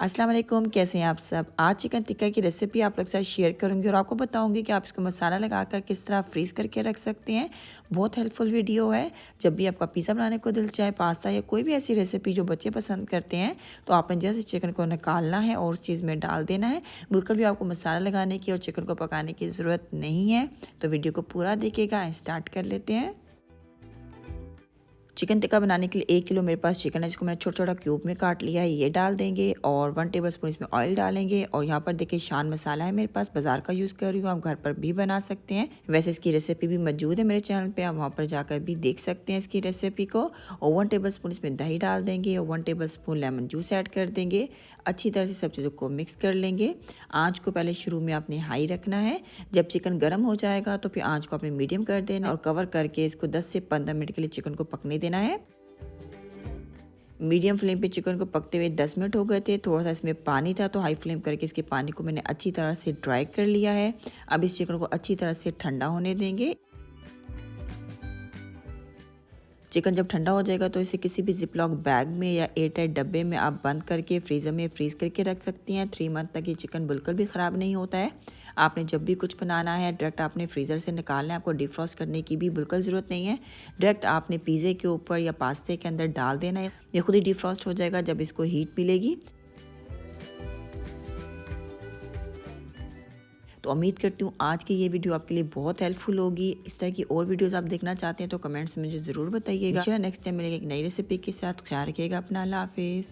अस्सलाम वालेकुम, कैसे हैं आप सब। आज चिकन टिक्का की रेसिपी आप लोग के साथ शेयर करूंगी और आपको बताऊंगी कि आप इसको मसाला लगाकर किस तरह फ्रीज करके रख सकते हैं। बहुत हेल्पफुल वीडियो है। जब भी आपका पिज़्ज़ा बनाने को दिल चाहे, पास्ता या कोई भी ऐसी रेसिपी जो बच्चे पसंद करते हैं, तो आपने जैसे चिकन को निकालना है और उस चीज़ में डाल देना है। बिल्कुल भी आपको मसाला लगाने की और चिकन को पकाने की ज़रूरत नहीं है। तो वीडियो को पूरा देखिएगा। स्टार्ट कर लेते हैं। चिकन टिक्का बनाने के लिए 1 किलो मेरे पास चिकन है, जिसको मैंने छोटा छोटा क्यूब में काट लिया है। ये डाल देंगे और 1 टेबलस्पून इसमें ऑयल डालेंगे। और यहाँ पर देखिए शान मसाला है मेरे पास, बाजार का यूज़ कर रही हूँ, आप घर पर भी बना सकते हैं। वैसे इसकी रेसिपी भी मौजूद है मेरे चैनल पे, आप वहाँ पर जाकर भी देख सकते हैं इसकी रेसिपी को। और 1 टेबलस्पून इसमें दही डाल देंगे और 1 टेबलस्पून लेमन जूस ऐड कर देंगे। अच्छी तरह से सब चीज़ों को मिक्स कर लेंगे। आँच को पहले शुरू में आपने हाई रखना है। जब चिकन गर्म हो जाएगा तो फिर आँच को आपने मीडियम कर देना और कवर करके इसको 10 से 15 मिनट के लिए चिकन को पकने देना है। मीडियम फ्लेम पे चिकन को पकते हुए 10 मिनट हो गए थे। थोड़ा सा इसमें पानी था तो हाई फ्लेम करके इसके पानी को मैंने अच्छी तरह से ड्राई कर लिया है। अब इस चिकन को अच्छी तरह से ठंडा होने देंगे। चिकन जब ठंडा हो जाएगा तो इसे किसी भी जिपलॉक बैग में या एयरटाइट डब्बे में आप बंद करके फ्रीज़र में फ्रीज़ करके रख सकती हैं। 3 मंथ तक ये चिकन बिल्कुल भी ख़राब नहीं होता है। आपने जब भी कुछ बनाना है डायरेक्ट आपने फ्रीज़र से निकालना है, आपको डिफ्रॉस्ट करने की भी बिल्कुल ज़रूरत नहीं है। डायरेक्ट आपने पिज़्ज़े के ऊपर या पास्ते के अंदर डाल देना है, ये खुद ही डिफ्रॉस्ट हो जाएगा जब इसको हीट मिलेगी। तो उम्मीद करती हूँ आज की ये वीडियो आपके लिए बहुत हेल्पफुल होगी। इस तरह की और वीडियोस आप देखना चाहते हैं तो कमेंट्स में मुझे ज़रूर बताइएगा। नेक्स्ट टाइम मिलेगा एक नई रेसिपी के साथ। ख्याल रखिएगा अपना। अल्लाह हाफिज़।